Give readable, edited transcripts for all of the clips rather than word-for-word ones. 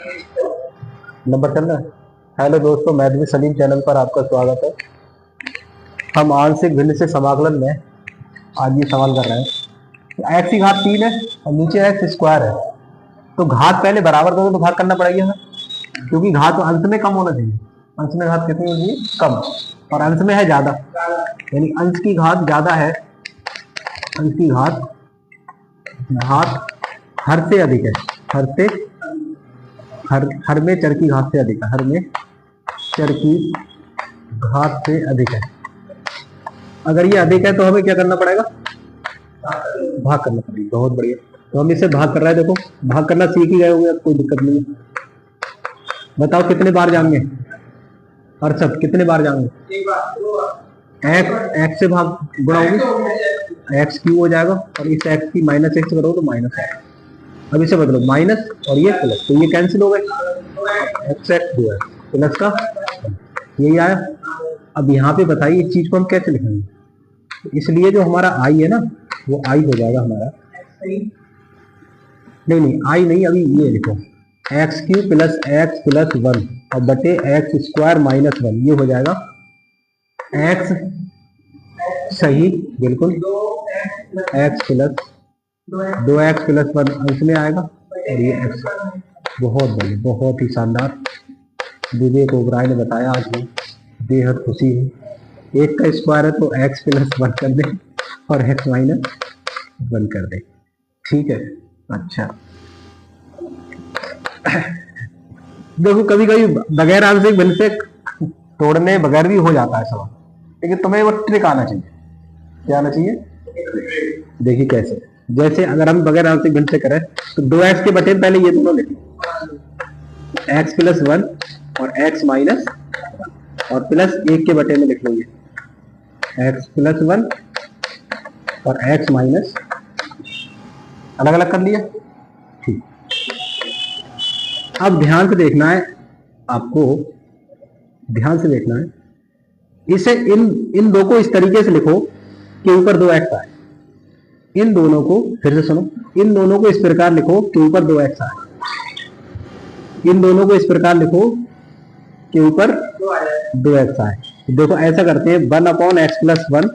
Number चल रहा है। हेलो दोस्तों, मैं भी सलीम चैनल पर आपका स्वागत है। हम आंशिक भिन्न से समाकलन में आज ये सवाल कर रहे हैं। एक्स की घात 3 है और नीचे एक्स स्क्वायर है, तो घात पहले बराबर दोगे तो भाग करना पड़ेगा हमें, क्योंकि घात अंश में कम होना चाहिए। अंश में घात कितनी होनी चाहिए? कम, और अंश में है ज्यादा, यानी अंश की घात ज्यादा है। अंश की घात हर से अधिक है, हर में चर की घात से अधिक है, हर में चर की घात से अधिक है। अगर ये अधिक है तो हमें क्या करना पड़ेगा? भाग करना पड़ेगा। बहुत बढ़िया, तो हम इसे भाग कर रहे हैं। देखो, भाग करना सीख ही गए होंगे, अब कोई दिक्कत नहीं है। बताओ कितने बार जाएंगे? अरशद, कितने बार जाएंगे? एक्स से भाग गुणाओगे, एक्स क्यू हो जाएगा, और इस एक्स की माइनस एक्स करोगे तो माइनस एक्स। अब इसे बदलो, माइनस और ये प्लस, तो ये कैंसिल हो गए। एक्स एक्स हुआ प्लस का, यही आया। अब यहाँ पे बताइए इस चीज को हम कैसे लिखेंगे? इसलिए जो हमारा आई है ना, वो आई हो जाएगा हमारा। नहीं, आई नहीं, अभी ये लिखो, x Q plus x plus 1 और बटे एक्स स्क्वायर माइनस 1, ये हो जाएगा एक्स। सही, बिल्कुल। एक्स प्लस 2x प्लस 1 अंश में आएगा, और ये एक्स। बहुत बढ़िया, बहुत ही शानदार। विवेक ओबराय ने बताया, आज में बेहद खुशी है। एक का स्क्वायर है तो एक्स प्लस 1 कर दे और एक्स माइनस 1 कर दे, ठीक है। अच्छा, देखो कभी कभी बगैर आंशिक भिन्न से तोड़ने बगैर भी हो जाता है सवाल, लेकिन तुम्हें वो ट्रिक आना चाहिए। क्या आना चाहिए? देखिए कैसे। जैसे अगर हम बगैर आंशिक भिन्न से करें तो 2x के बटे पहले ये दोनों लिखें, x प्लस 1 और x माइनस, और प्लस 1 के बटे में लिख लो ये x प्लस 1 और x माइनस, अलग अलग कर लिया, ठीक। अब ध्यान से देखना है आपको, ध्यान से देखना है। इसे इन दो को इस तरीके से लिखो कि ऊपर 2x आए। इन दोनों को फिर से सुनो, इन दोनों को इस प्रकार लिखो कि ऊपर 2x आए। इन दोनों को इस प्रकार लिखो कि ऊपर 2x आए। देखो ऐसा करते हैं, 1 अपॉन एक्स प्लस 1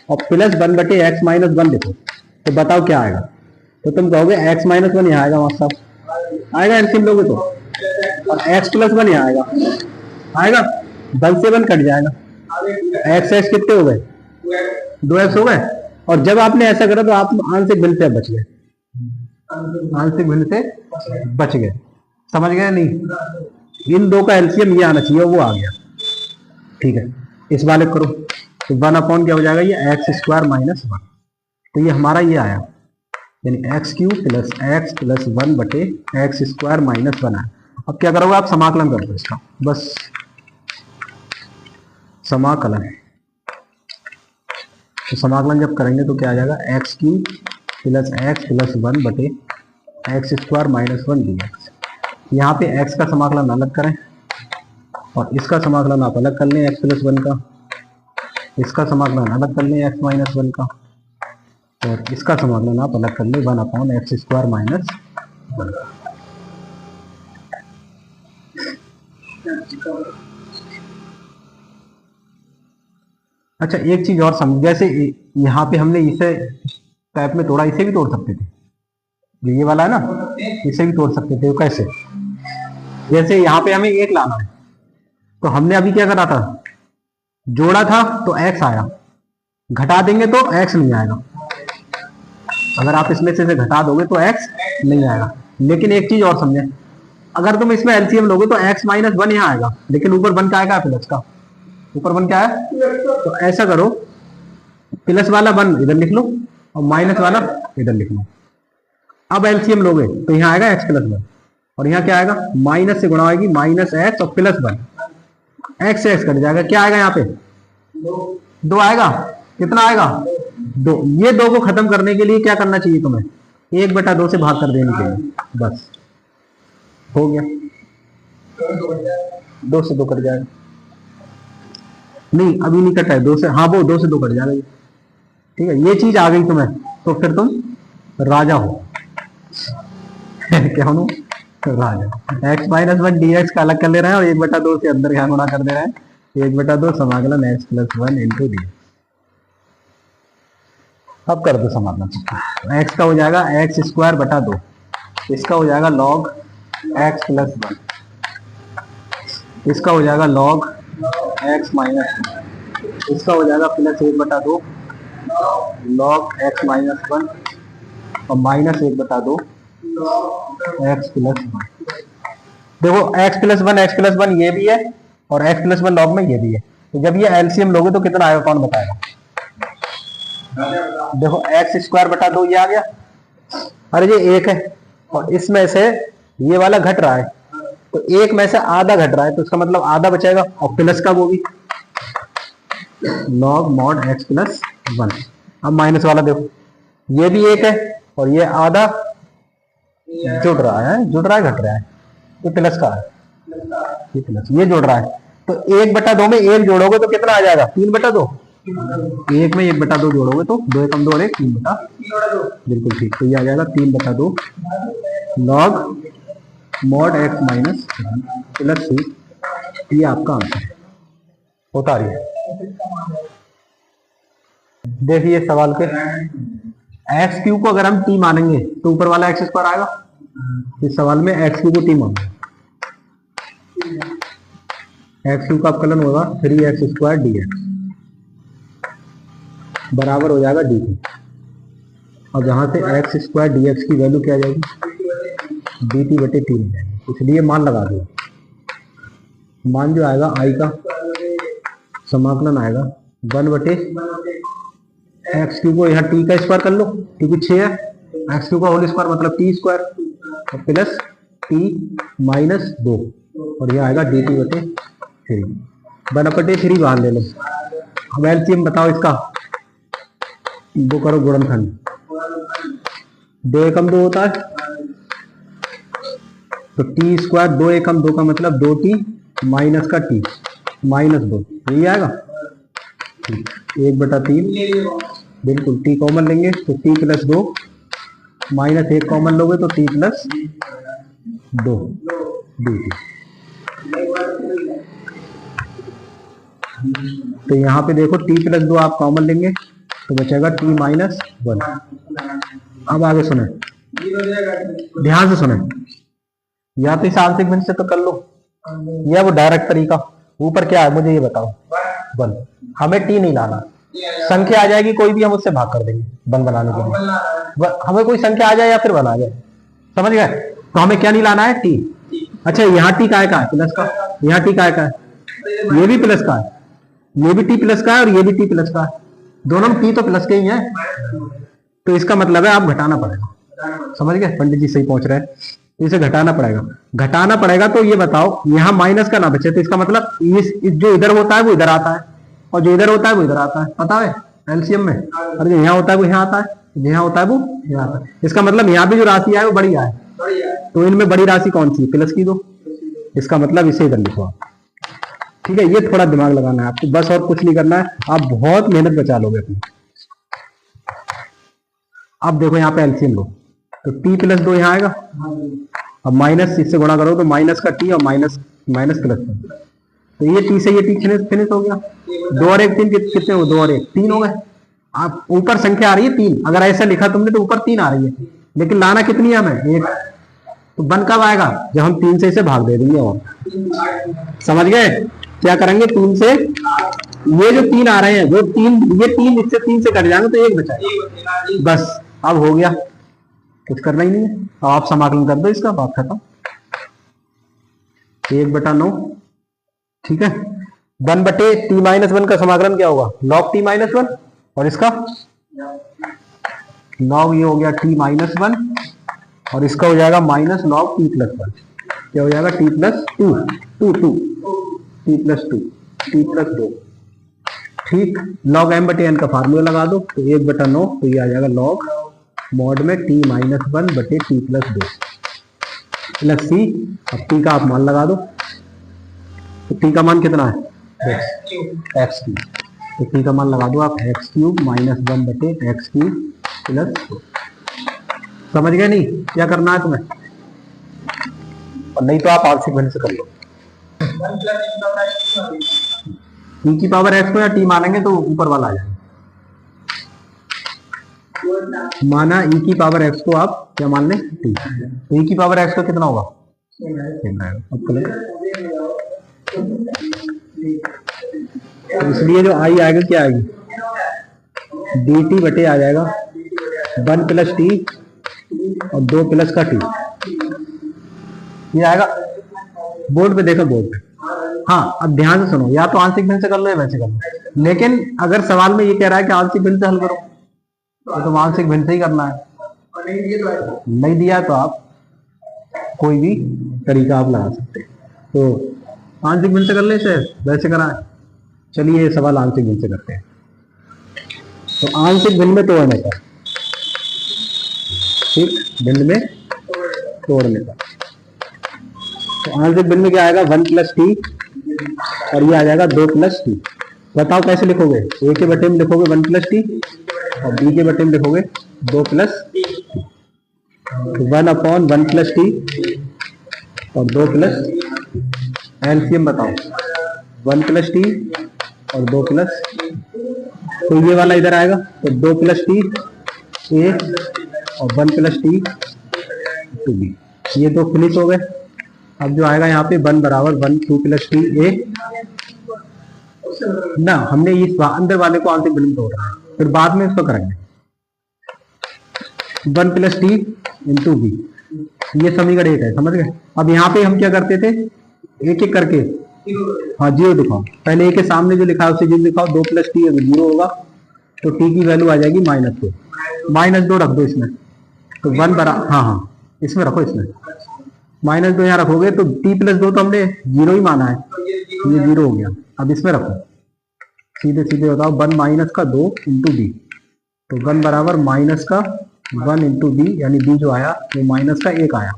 और प्लस 1 बटे एक्स माइनस 1 लिखो, तो बताओ क्या आएगा? तो तुम कहोगे एक्स माइनस 1 यहाँ आएगा, वहां सब आएगा, एलसीएम लोगे तो, और एक्स प्लस 1 यहाँ आएगा, 1 से 1 कट जाएगा, एक्स एक्स कितने हो गए? 2x हो गए। और जब आपने ऐसा करा तो आप आंशिक भिन्न से बच गए, आंशिक भिन्न से बच गए। समझ गए नहीं? इन दो का एलसीएम ये आना चाहिए, वो आ गया, ठीक है। इस वाले करो तो 1 अपॉन क्या हो जाएगा? ये एक्स स्क्वायर माइनस 1, तो ये हमारा ये आया, यानी x Q plus x plus 1 बटे एक्स स्क्वायर माइनस 1 आया। अब क्या करोगे आप? समाकलन कर दो इसका, बस समाकलन। तो समाकलन जब करेंगे तो क्या आ जाएगा? X Q plus x plus 1 बटे एक्स स्क्वायर माइनस 1 dx। यहाँ पे एक्स का समाकलन अलग करें और इसका समाकलन आप अलग कर लें, एक्स प्लस 1 का। इसका समाकलन अलग कर लें, एक्स माइनस 1 का, और इसका समाकलन आप अलग कर लें, 1 अपॉन एक्स स्क्वायर माइनस 1। अच्छा, एक चीज और समझ, जैसे यहाँ पे हमने इसे टाइप में तोड़ा, इसे भी तोड़ सकते थे, जो ये वाला है ना, इसे भी तोड़ सकते थे। कैसे? जैसे यहाँ पे हमें 1 लाना है, तो हमने अभी क्या करा था? जोड़ा था तो x आया, घटा देंगे तो x नहीं आएगा। अगर आप इसमें से घटा दोगे तो x नहीं आएगा। लेकिन एक चीज और समझे, अगर तुम इसमें एलसीएम लोगे तो x माइनस 1 यहाँ आएगा, लेकिन ऊपर 1 का आएगा, प्लस का। ऊपर 1 क्या है? तो ऐसा करो, प्लस वाला 1 इधर लिख लो और माइनस वाला इधर लिख लो। अब एलसीएम लोगे तो यहाँ आएगा x प्लस 1, और यहाँ क्या आएगा? माइनस से गुणा होगी, माइनस एक्स और प्लस 1, एक्स से एक्स कट जाएगा। क्या आएगा यहाँ पे? 2 आएगा। कितना आएगा? 2। ये 2 को खत्म करने के लिए क्या करना चाहिए तुम्हें? 1/2 से भाग कर देने के लिए, बस हो गया। 2 से 2 कट जाएगा। नहीं, अभी नहीं कटा है 2 से, हाँ वो 2 से 2 कट जाएगा, ठीक है। ये चीज आ गई तुम्हें तो फिर तुम राजा हो क्या हो? X minus one D x का अलग कर ले रहे हैं और 1/2 से अंदर यहाँ गुणा कर दे रहे हैं। 1/2 समाकलन x plus one into D. अब कर दो समाकलन। एक्स का हो जाएगा एक्स स्क्वायर बटा 2, इसका हो जाएगा लॉग एक्स प्लस वन, इसका हो जाएगा लॉग एक्स माइनस, इसका हो जाएगा plus 1/2 log x minus one और माइनस 1/2 एक्स प्लस वन। देखो एक्स प्लस वन ये भी है और एक्स प्लस वन लॉग में ये भी है, तो जब ये एलसीएम लोगे तो कितना आएगा कौन बताएगा? देखो एक्स स्क्वायर बटा 2 ये आ गया, अरे ये एक है और इसमें से ये वाला घट रहा है, तो एक में से आधा घट रहा है, तो इसका मतलब आधा बचेगा और प्लस का वो भी log mod x plus one. अब माइनस वाला देखो, ये भी एक है और ये आधा जुड़ रहा है घट रहा है, ये प्लस का है, ये प्लस ये जुड़ रहा है, तो 1/2 में एक जोड़ोगे तो कितना आ जाएगा? 3/2। एक में 1/2 जोड़ोगे तो 2 एकम 2 और 1 3/2, बिल्कुल ठीक। तो ये आ जाएगा 3/2 log mod x minus plus C. ये आपका आंसर है, होता रही है। देखिए सवाल के एक्स क्यू को अगर हम टी मानेंगे तो ऊपर वाला एक्स स्क्वायर आएगा। इस सवाल में एक्स क्यू को टी मानो, एक्स क्यू का अपकलन होगा 3x² dx बराबर हो जाएगा dt। और जहां से x² dx की वैल्यू क्या आ जाएगी? dt/3 हो जाएगी, इसलिए मान लगा दो। मान जो आएगा i का समाकलन आएगा 1/x³ को यहाँ t का स्क्वायर कर लो क्योंकि 6 है, x³ का होल स्क्वायर मतलब t² और प्लस t माइनस 2 और यह आएगा dt/3। 1/3 बाहर ले लो। अब एलसीएम बताओ इसका, वो करो गुणनखंड। 2 एकम 2 होता है तो t² 2 एकम 2 का मतलब 2t माइनस का t माइनस 2, यही आएगा 1/3। बिल्कुल t कॉमन लेंगे तो t प्लस 2 माइनस 1 कॉमन लोगे तो t प्लस 2 dt। तो यहाँ पे देखो t प्लस 2 आप कॉमन लेंगे तो बचेगा t माइनस 1। अब आगे सुने, ध्यान से सुने, या तो इस आंशिक भिन्न से तो कर लो या वो डायरेक्ट तरीका। ऊपर क्या है मुझे ये बताओ? 1। हमें t नहीं लाना, संख्या आ जाएगी कोई भी हम उससे भाग कर देंगे 1 बनाने के लिए। हमें कोई संख्या आ जाए या फिर 1 आ जाए, समझ गए? तो हमें क्या नहीं लाना है? t। अच्छा यहाँ t काय का है? प्लस का। यहाँ t काय का है? ये भी प्लस का है, ये भी t प्लस का है और ये भी t प्लस का है, दोनों में t तो प्लस के ही है। तो इसका मतलब है आप घटाना पड़ेगा, समझ गए? पंडित जी सही पहुंच रहे हैं, इसे घटाना पड़ेगा। तो ये बताओ यहाँ माइनस का ना बचे तो इसका मतलब इस जो इधर होता है वो इधर आता है और जो इधर होता है वो इधर आता है, पता है एलसीएम में। और जो यहाँ होता है वो यहाँ आता है, जो यहाँ होता है वो यहाँ आता है। इसका मतलब यहाँ भी जो राशि आए वो बड़ी आए, तो इनमें बड़ी राशि कौन सी? प्लस की 2। इसका मतलब इसे इधर लिखो आप, ठीक है? ये थोड़ा दिमाग लगाना है आपको, बस और कुछ नहीं करना है, आप बहुत मेहनत बचा लोगे अपनी। अब देखो यहाँ पे एलसीएम लो तो t प्लस 2 यहाँ आएगा, अब माइनस इससे गुणा करो तो माइनस का t और माइनस प्लस 1, तो ये t से ये t फिनिश हो गया। 2 और 1 3 कितने हो? 2 और 1 3 हो गए। आप ऊपर संख्या आ रही है 3, अगर ऐसा लिखा तुमने तो ऊपर 3 आ रही है, लेकिन लाना कितनी है हमें? 1। तो 1 कब आएगा? जब हम 3 से इसे भाग दे देंगे। और समझ गए क्या करेंगे? 3 से ये जो 3 आ रहे हैं वो 3, ये 3 इससे 3 से कट जाएंगे तो 1 बचा, बस अब हो गया, कुछ करना ही नहीं है। अब आप समाकलन कर दो इसका, बात खत्म। 1/9, ठीक है। 1/t-1 का समाकलन क्या होगा? log t-1 और इसका log ये हो गया t-1 और इसका हो जाएगा माइनस log t+1। क्या हो जाएगा? t+2 t+2 ठीक। log m/n का फार्मूला लगा दो तो 1/9, तो ये आ जाएगा log मॉड में t-1/t+2 प्लस सी। अब t का आप मान लगा दो तो t का मान कितना है? x3। तो t का मान लगा दो आप x³ - 1/x³ प्लस 2। समझ गए नहीं? क्या करना है तुम्हें? और नहीं तो आप आंशिक भिन्न से कर लो। e की पावर x को या t मानेंगे तो ऊपर वाला आ जाएगा। माना e की पावर x को आप क्या मान लें, t। तो e की पावर x का कितना होगा, तो इसलिए जो आई आएगा क्या आएगी, dt बटे आ जाएगा 1 प्लस टी और 2 प्लस का टी, ये आएगा। बोर्ड पे देखो, बोर्ड पे। हाँ, अब ध्यान से सुनो, या तो आंशिक भिन्न से कर लो या वैसे कर लो, लेकिन अगर सवाल में ये कह रहा है कि आंशिक भिन्न से हल करो तो तुम आंशिक भिन्न से ही करना है। नहीं दिया तो आप कोई भी तरीका आप लगा सकते हैं। तो आंशिक भिन्न से कर ले, वैसे कराएं। चलिए ये सवाल आंशिक भिन्न से करते हैं। तो आंशिक भिन्न में तोड़ने का, ठीक, भिन्न में तोड़ने का। तो आंशिक भिन्न में क्या आएगा, 1 प्लस टी और ये आ जाएगा 2 प्लस टी। बताओ कैसे लिखोगे, ए के बटे में लिखोगे 1 प्लस टी और बी के बटे में लिखोगे 2 प्लस टी। 1/1 प्लस टी और 2 प्लस, एलसीएम बताओ, 1 प्लस टी और 2 प्लस, तो ये वाला इधर आएगा तो 2 प्लस टी ए और 1 प्लस टी टू बी, ये दो फिनिश हो गए। अब जो आएगा यहाँ पे 1 बराबर 1 2 प्लस टी ए ना, हमने इस अंदर वाले को आंशिक भिन्न तोड़ रहा है, फिर बाद में इसको करेंगे। 1 प्लस टी इंटू बी, ये समीकरण 1 है, समझ गए। अब यहाँ पे हम क्या करते थे, एक एक करके, हाँ जीरो दिखाओ, पहले ए के सामने जो लिखा है उसे जीरो दिखाओ, 2 प्लस टी जीरो होगा तो टी की वैल्यू आ जाएगी -2, -2 रख दो इसमें, तो 1 बराबर, हाँ इसमें रखो, इसमें -2 यहाँ रखोगे तो टी प्लस 2 तो हमने जीरो ही माना है, ये जीरो हो गया। अब इसमें रखो, सीधे सीधे बताओ, 1 माइनस का 2 इंटू बी, तो 1 बराबर माइनस का 1 इंटू बी, यानी बी जो आया वो माइनस का 1 आया।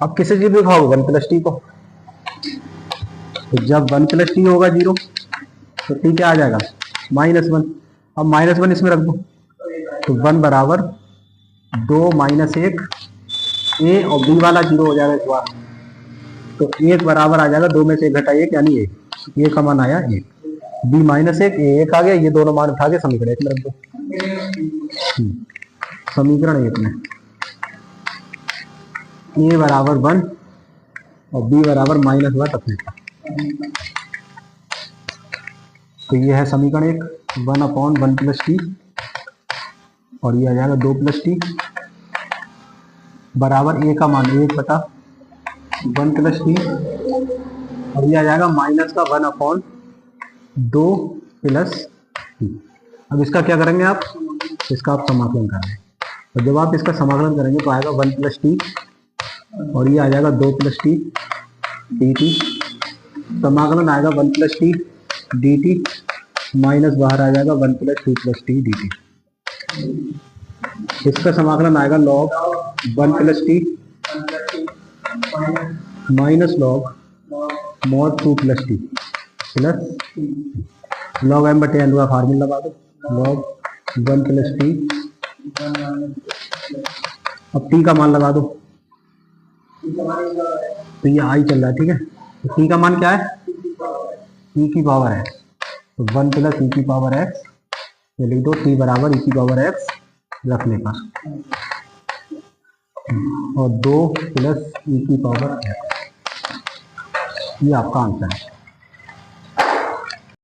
अब किसे जीरो दिखाओगे, 1 प्लस टी को, तो जब 1 प्लस टी होगा जीरो तो टी क्या आ जाएगा, -1। अब -1 इसमें रख दो, तो 1 बराबर 2 माइनस 1 ए और बी वाला जीरो हो जाएगा इस बार, तो 1 बराबर आ जाएगा 2 में से 1 घटा 1 यानी 1, ए का मान आया 1, बी -1 ए 1 आ गया, ये दोनों मान उठा के समीकरण 1 में रख दो। समीकरण 1 में ए बराबर 1 और बी बराबर -1 रखने का, तो ये है समीकरण 1, 1/1 प्लस टी और ये आ जाएगा 2 प्लस टी बराबर ए का मान 1 बटा 1 प्लस टी और ये आ जाएगा माइनस का 1/2 प्लस टी। अब इसका क्या करेंगे आप, इसका आप समाकलन करेंगे, तो जब आप इसका समाकलन करेंगे तो आएगा 1 प्लस टी और ये आ जाएगा 2 प्लस टी डी टी, समाकलन आएगा 1 plus T D T minus बाहर आ जाएगा 1 plus 2 plus T D T. इसका समाकलन आएगा log 1 plus T minus log mod 2 plus T plus log M बटे एन का फार्मूला लगा दो, लॉग 1 प्लस टी, अब टी का मान लगा दो, तो ये आई चल रहा है, ठीक है। तो टी का मान क्या है, ई की पावर एक्स, तो 1 प्लस ई की पावर एक्स, ये लिख दो, टी बराबर ई की पावर एक्स रखने पर, और 2 प्लस ई की पावर एक्स, ये आपका आंसर है।